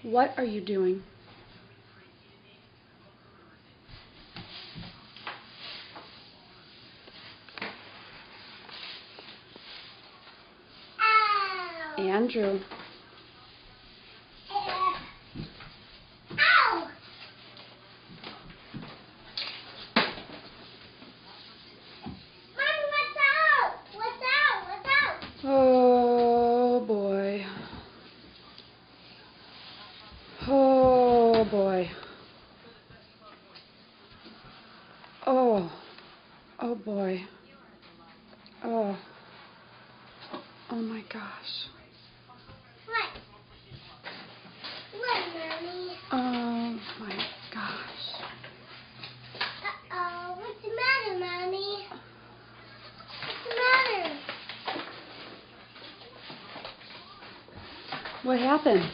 What are you doing? Ow. Andrew. Ow. Mommy, what's out? What's out? What's out? Oh boy. Oh boy. Oh. Oh boy. Oh. Oh my gosh. What? What, Mommy? Oh my gosh. Uh-oh. What's the matter, Mommy? What's the matter? What happened?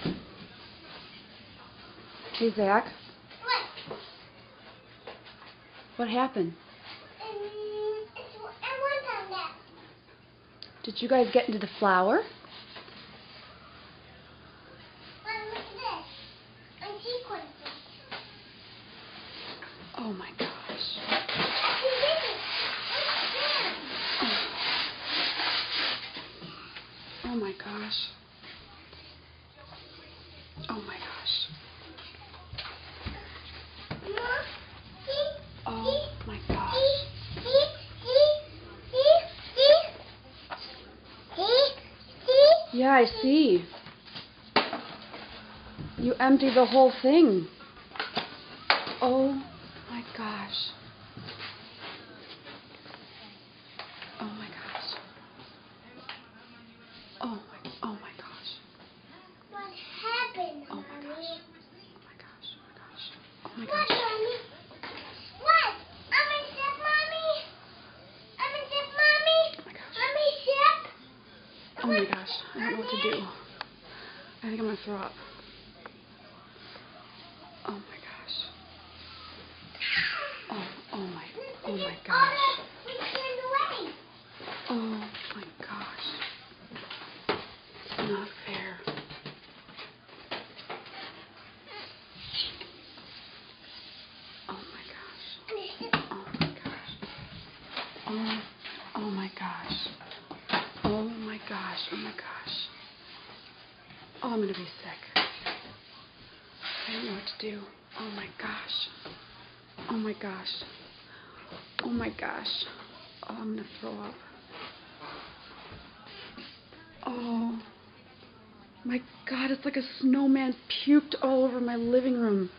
Hey, Zach. What? What happened? It went on that. Did you guys get into the flower? Look at this. I'm sequencing. Oh my gosh. I can get it. Oh my gosh. Oh my gosh. Mom, see? Oh my gosh. Yeah, I see. You emptied the whole thing. Oh my gosh. Oh my gosh. Oh my gosh. What happened, Oh my Mommy? gosh. Oh my gosh. Oh my gosh. Oh my What, gosh. Mommy? What? I'm in sip, Mommy? I'm in sip, Mommy? Oh my gosh. I'm in sip? Oh my gosh. I don't know what to do. I think I'm gonna throw up. Oh my gosh. Oh my gosh. We turned away. Oh my gosh. It's not fair. Oh my gosh. Oh my gosh. Oh my gosh. Oh my gosh. Oh my gosh. Oh, I'm gonna be sick. I don't know what to do. Oh my gosh. Oh my gosh. Oh my gosh. Oh, I'm gonna throw up. Oh my God, it's like a snowman puked all over my living room.